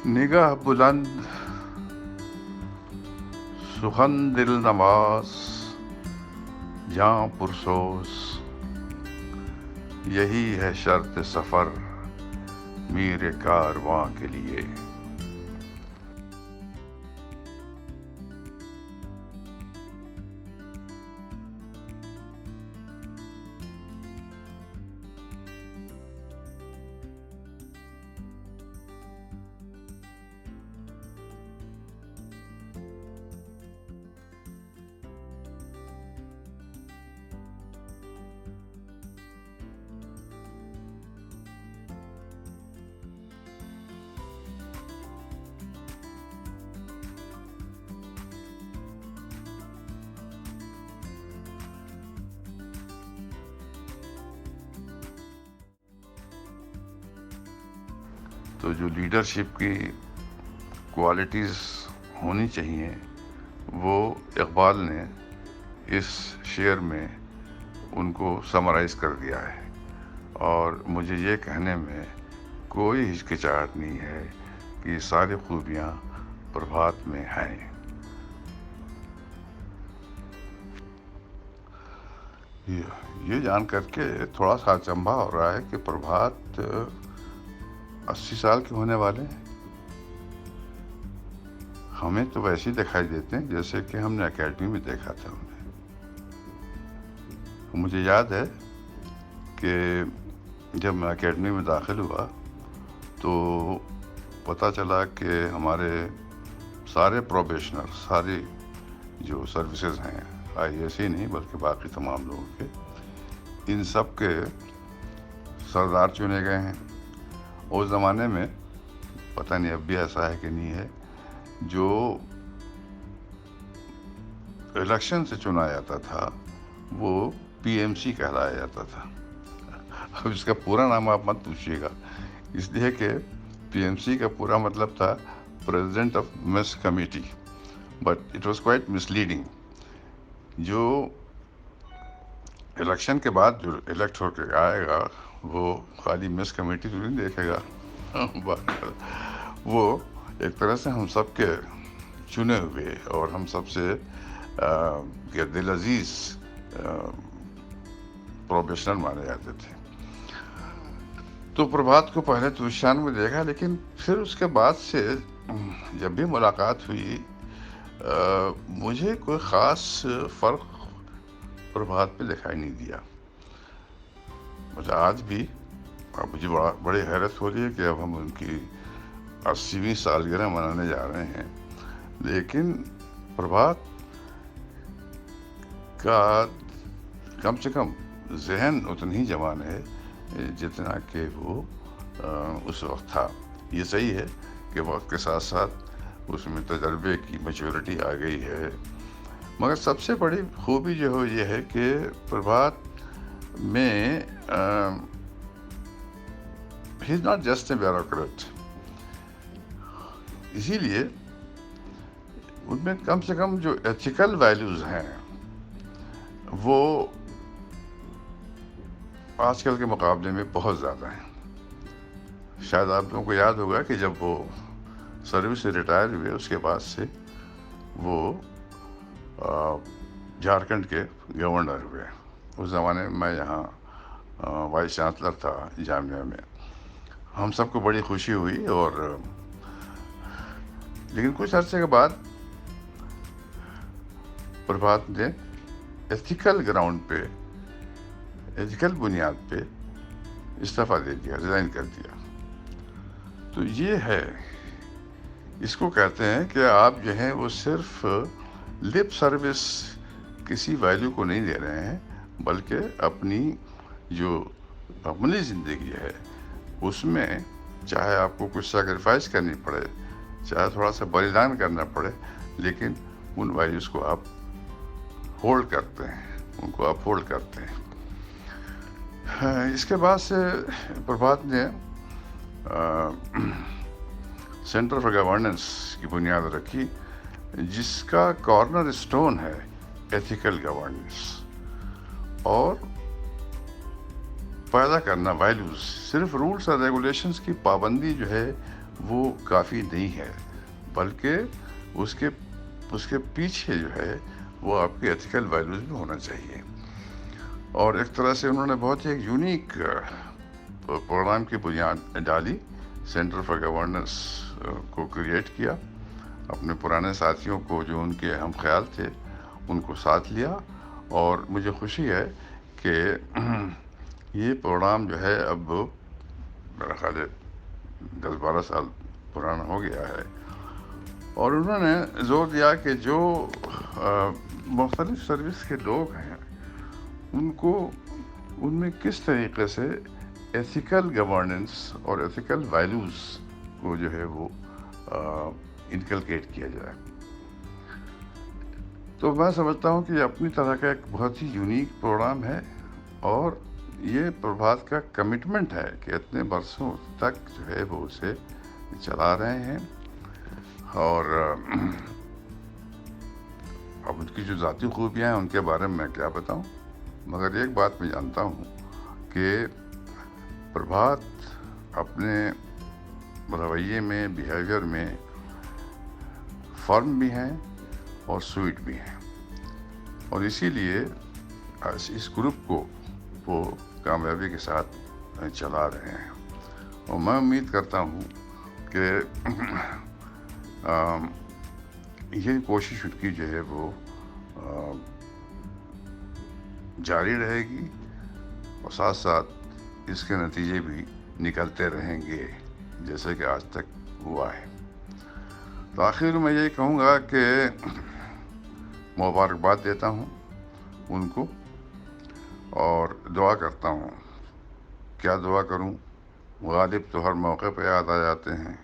نگاہ بلند، سخن دل نواز، جاں پرسوز، یہی ہے شرط سفر میر کارواں کے لیے۔ تو جو لیڈرشپ کی کوالٹیز ہونی چاہیے وہ اقبال نے اس شعر میں ان کو سمرائز کر دیا ہے، اور مجھے یہ کہنے میں کوئی ہچکچاہٹ نہیں ہے کہ یہ ساری خوبیاں پربھات میں ہیں۔ یہ جان کر کے تھوڑا سا اچنبھا ہو رہا ہے کہ پربھات 80 سال کے ہونے والے ہیں۔ ہمیں تو ویسے ہی دکھائی دیتے ہیں جیسے کہ ہم نے اکیڈمی میں دیکھا تھا انہیں۔ مجھے یاد ہے کہ جب میں اکیڈمی میں داخل ہوا تو پتہ چلا کہ ہمارے سارے پروبیشنر، ساری جو سروسز ہیں، آئی ایس ہی نہیں بلکہ باقی تمام لوگوں کے، ان سب کے سردار چنے گئے ہیں۔ اس زمانے میں پتہ نہیں اب بھی ایسا ہے کہ نہیں ہے، جو الیکشن سے چنا جاتا تھا وہ پی ایم سی کہلایا جاتا تھا۔ اب اس کا پورا نام آپ مت پوچھیے گا، اس لیے کہ پی ایم سی کا پورا مطلب تھا president of miss committee, but it was quite misleading. جو الیکشن کے بعد جو الیکٹ ہو کے آئے گا وہ خالی مس کمیٹی تو نہیں دیکھے گا، وہ ایک طرح سے ہم سب کے چنے ہوئے اور ہم سب سے دل عزیز پروبیشنر مانے جاتے تھے۔ تو پربھات کو پہلے تو اس شان میں دیکھا، لیکن پھر اس کے بعد سے جب بھی ملاقات ہوئی مجھے کوئی خاص فرق پربھات پہ دکھائی نہیں دیا۔ مجھے آج بھی مجھے بڑی حیرت ہو رہی ہے کہ اب ہم ان کی 80ویں سالگرہ منانے جا رہے ہیں، لیکن پربھات کا کم سے کم ذہن اتنی ہی جوان ہے جتنا کہ وہ اس وقت تھا۔ یہ صحیح ہے کہ وقت کے ساتھ ساتھ اس میں تجربے کی میچورٹی آ گئی ہے، مگر سب سے بڑی خوبی جو ہے یہ ہے کہ پربھات میں ہی is not just a bureaucrat, اسی لیے ان میں کم سے کم جو ایتھیکل ویلیوز ہیں وہ آج کل کے مقابلے میں بہت زیادہ ہیں۔ شاید آپ لوگوں کو یاد ہوگا کہ جب وہ سروس سے ریٹائر ہوئے اس کے بعد سے وہ جھارکھنڈ کے گورنر ہوئے۔ اس زمانے میں میں یہاں وائس چانسلر تھا جامعہ میں۔ ہم سب کو بڑی خوشی ہوئی، اور لیکن کچھ عرصے کے بعد پربھات نے ایتھیکل گراؤنڈ پہ، ایتھیکل بنیاد پہ استعفیٰ دے دیا، ریزائن کر دیا۔ تو یہ ہے، اس کو کہتے ہیں کہ آپ جو ہیں وہ صرف لپ سروس کسی ویلیو کو نہیں دے رہے ہیں، بلکہ اپنی جو عملی زندگی ہے اس میں چاہے آپ کو کچھ سیکریفائس کرنی پڑے، چاہے تھوڑا سا بلیدان کرنا پڑے، لیکن ان ویلیوز کو آپ ہولڈ کرتے ہیں، ان کو آپ ہولڈ کرتے ہیں۔ اس کے بعد سے پربھات نے سینٹر فار گورننس کی بنیاد رکھی، جس کا کارنر اسٹون ہے ایتھیکل گورننس، اور پیدا کرنا ویلیوز۔ صرف رولز اور ریگولیشنز کی پابندی جو ہے وہ کافی نہیں ہے، بلکہ اس کے پیچھے جو ہے وہ آپ کے ایتھیکل ویلیوز بھی ہونا چاہیے. اور ایک طرح سے انہوں نے بہت ہی ایک یونیک پروگرام کی بنیاد ڈالی، سینٹر فار گورننس کو کریٹ کیا. اپنے پرانے ساتھیوں کو جو ان کے ہم خیال تھے ان کو ساتھ لیا، اور مجھے خوشی ہے کہ یہ پروگرام جو ہے اب میرا خیال ہے 10-12 سال پرانا ہو گیا ہے. اور انہوں نے زور دیا کہ جو مختلف سروس کے لوگ ہیں ان میں کس طریقے سے ایتھیکل گورننس اور ایتھیکل ویلیوز کو جو ہے وہ انکلکیٹ کیا جائے. تو میں سمجھتا ہوں کہ یہ اپنی طرح کا ایک بہت ہی یونیک پروگرام ہے، اور یہ پربھات کا کمٹمنٹ ہے کہ اتنے برسوں تک جو ہے وہ اسے چلا رہے ہیں. اور اب ان کی جو ذاتی خوبیاں ہیں ان کے بارے میں کیا بتاؤں، مگر ایک بات میں جانتا ہوں کہ پربھات اپنے رویے میں، بیہیویئر میں فرم بھی ہیں اور سویٹ بھی ہیں، اور اسی لیے اس گروپ کو وہ کامیابی کے ساتھ چلا رہے ہیں. اور میں امید کرتا ہوں کہ یہ کوشش ان کی جو ہے وہ جاری رہے گی، اور ساتھ ساتھ اس کے نتیجے بھی نکلتے رہیں گے جیسے کہ آج تک ہوا ہے. تو آخر میں یہ کہوں گا کہ مبارکباد دیتا ہوں ان کو، اور دعا کرتا ہوں. کیا دعا کروں؟ غالب تو ہر موقع پہ یاد آ جاتے ہیں.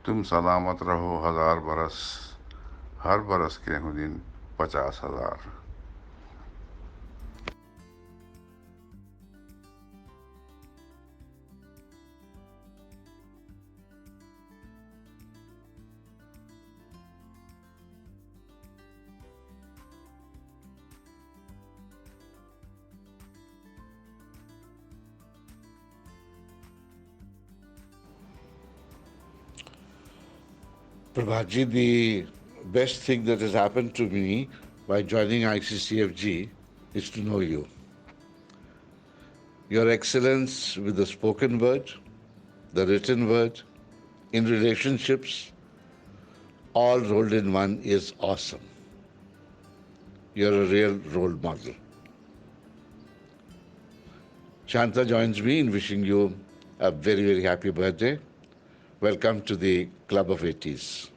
تم سلامت رہو 1000 برس، ہر برس کے ہوں دن 50,000. Prabhatji, the best thing that has happened to me by joining ICCFG is to know you. Your excellence with the spoken word, the written word, in relationships, all rolled in one is awesome. You're a real role model. Shanta joins me in wishing you a very, very happy birthday. Welcome to the Club of 80s.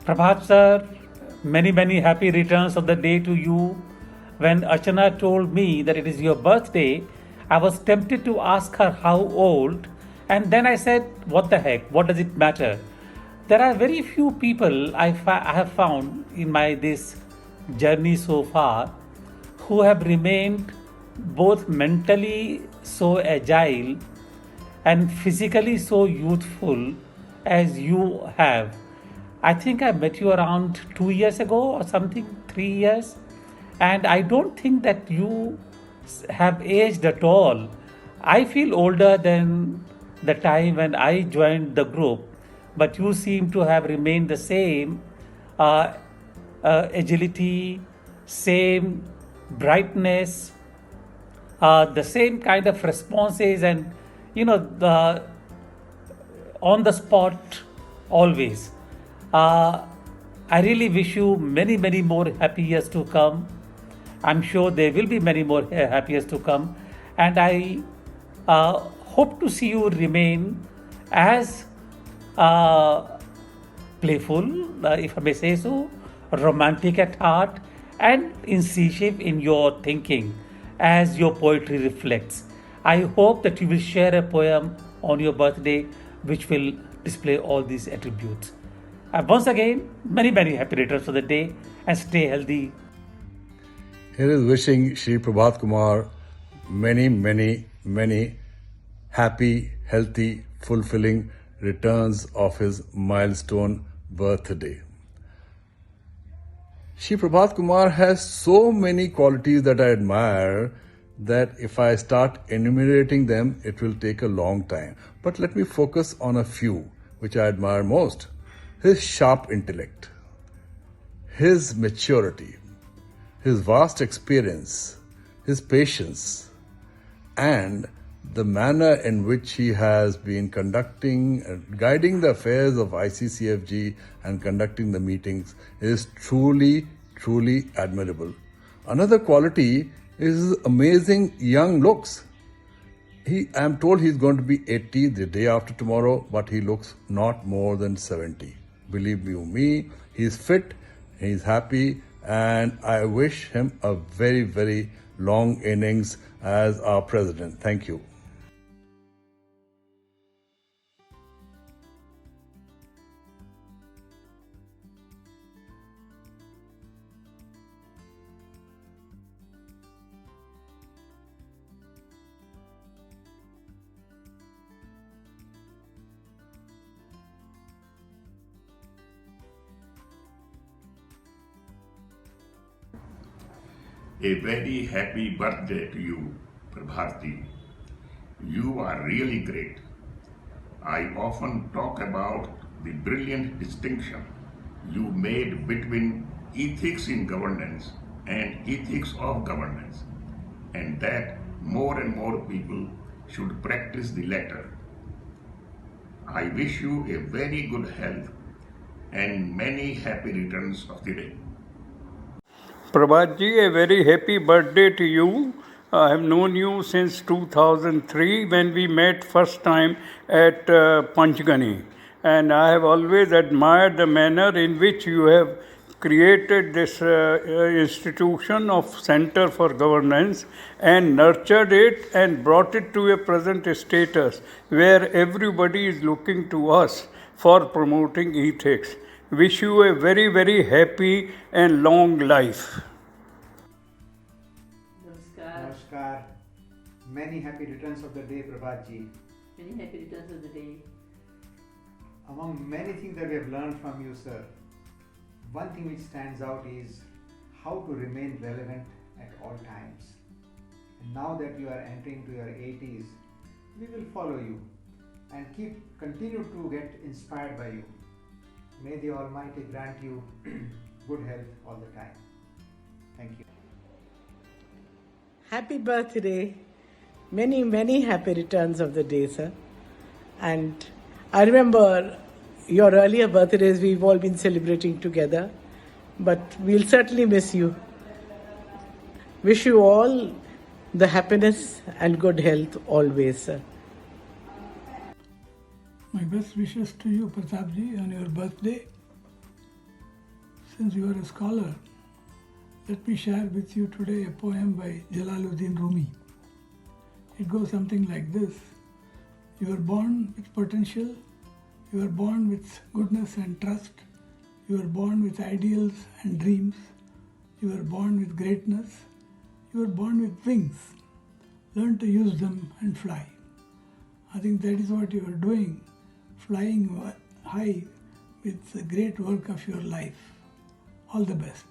Prabhat sir, many happy returns of the day to you. When Archana told me that it is your birthday, I was tempted to ask her how old, and then I said, what the heck, what does it matter? There are very few people I have found in my this journey so far who have remained both mentally so agile and physically so youthful as you have. I think I met you around 2 years ago or something, 3 years, and I don't think that you have aged at all. I feel older than the time when I joined the group, but you seem to have remained the same agility, same brightness, the same kind of responses, and the on the spot always. Uh, I really wish you many, many more happy years to come. I'm sure there will be many more happy years to come. And I hope to see you remain as uh, playful, if I may say so, romantic at heart, and incisive in your thinking as your poetry reflects. I hope that you will share a poem on your birthday which will display all these attributes. Once again, many, many happy returns for the day and stay healthy. Here is wishing Shri Prabhat Kumar many, many, many happy, healthy, fulfilling returns of his milestone birthday. Shri Prabhat Kumar has so many qualities that I admire that if I start enumerating them, it will take a long time. But let me focus on a few which I admire most. His sharp intellect, his maturity, his vast experience, his patience, and the manner in which he has been guiding the affairs of ICCFG and conducting the meetings is truly, truly admirable. Another quality is his amazing young looks. I am told he's going to be 80 the day after tomorrow, but he looks not more than 70. Believe you me, he's fit, he's happy, and I wish him a very, very long innings as our president. Thank you. A very happy birthday to you, Prabharti. You are really great. I often talk about the brilliant distinction you made between ethics in governance and ethics of governance, and that more and more people should practice the latter. I wish you a very good health and many happy returns of the day. Prabhatji, a very happy birthday to you. I have known you since 2003 when we met first time at Panchgani. And I have always admired the manner in which you have created this institution of Center for Governance and nurtured it and brought it to a present status where everybody is looking to us for promoting ethics. Wish you a very, very happy and long life. Namaskar. Many happy returns of the day, Prabhatji. Many happy returns of the day. Among many things that we have learned from you, sir, one thing which stands out is how to remain relevant at all times. And now that you are entering to your 80s, we will follow you and continue to get inspired by you. May the Almighty grant you good health all the time. Thank you. Happy birthday. Many, many happy returns of the day, sir. And I remember your earlier birthdays, we've all been celebrating together. But we'll certainly miss you. Wish you all the happiness and good health always, sir. My best wishes to you, Pratapji, on your birthday. Since you are a scholar, let me share with you today a poem by Jalaluddin Rumi. It goes something like this. You are born with potential, you are born with goodness and trust, you are born with ideals and dreams, you are born with greatness, you are born with wings. Learn to use them and fly. I think that is what you are doing, flying high with the great work of your life. All the best.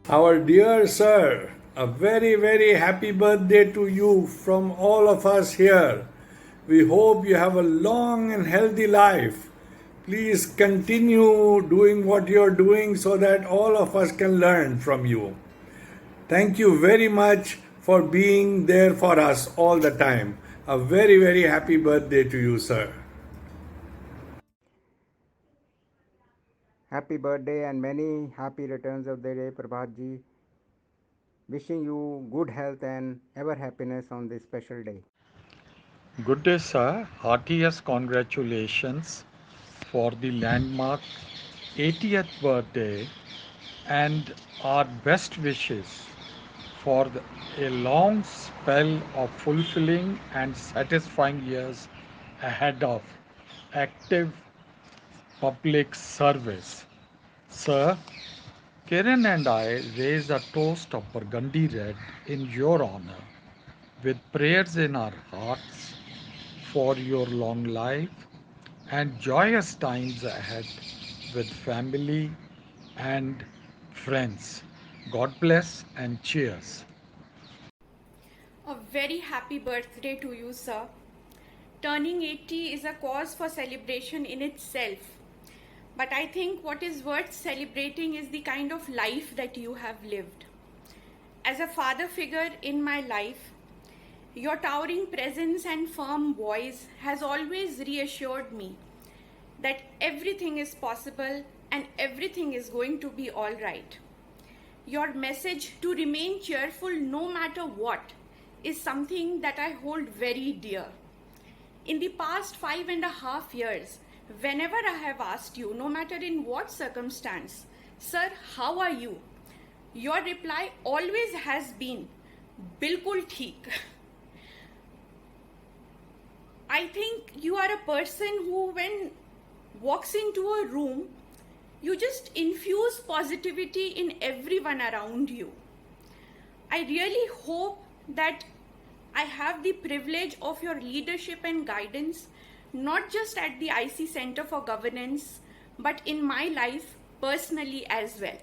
Our dear sir, a very, very happy birthday to you from all of us here. We hope you have a long and healthy life. Please continue doing what you're doing so that all of us can learn from you. Thank you very much for being there for us all the time. A very, very happy birthday to you, sir. Happy birthday and many happy returns of the day, Prabhat ji. Wishing you good health and ever happiness on this special day. Good day, sir. Heartiest congratulations for the landmark 80th birthday and our best wishes for a long spell of fulfilling and satisfying years ahead of active public service. Sir, Kiran and I raise a toast of Burgundy Red in your honor with prayers in our hearts for your long life and joyous times ahead with family and friends. God bless and cheers. A very happy birthday to you, sir. Turning 80 is a cause for celebration in itself. But I think what is worth celebrating is the kind of life that you have lived. As a father figure in my life, your towering presence and firm voice has always reassured me that everything is possible and everything is going to be all right. Your message to remain cheerful no matter what is something that I hold very dear. In the past 5.5 years, whenever I have asked you, no matter in what circumstance, sir, how are you? Your reply always has been, Bilkul theek. I think you are a person who, when walks into a room, you just infuse positivity in everyone around you. I really hope that I have the privilege of your leadership and guidance, not just at the IC Center for Governance, but in my life personally as well.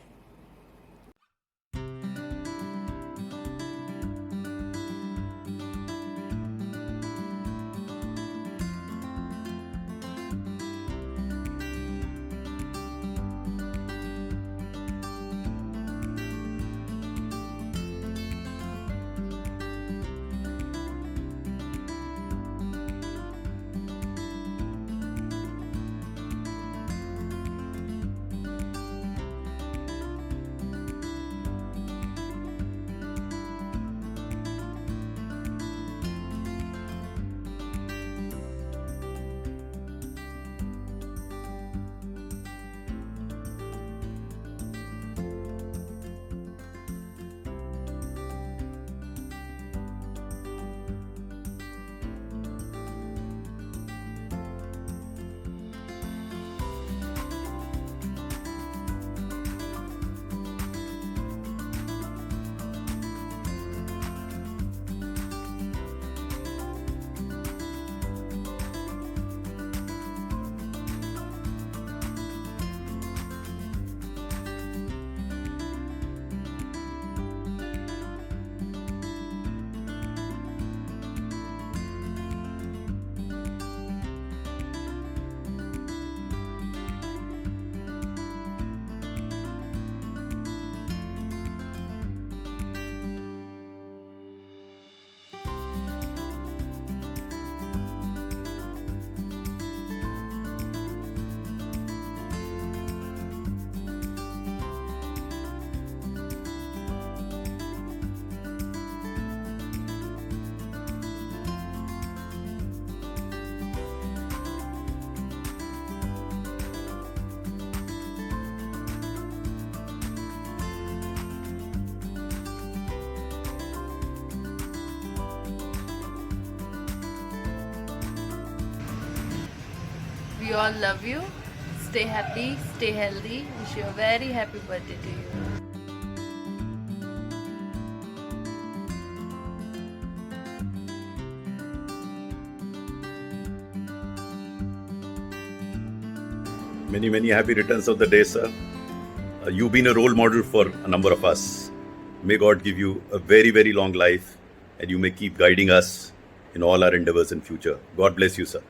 We all love you. Stay happy, stay healthy. Wish you a very happy birthday to you. Many, many happy returns of the day, sir. You've been a role model for a number of us. May God give you a very, very long life, and you may keep guiding us in all our endeavors in future. God bless you, sir.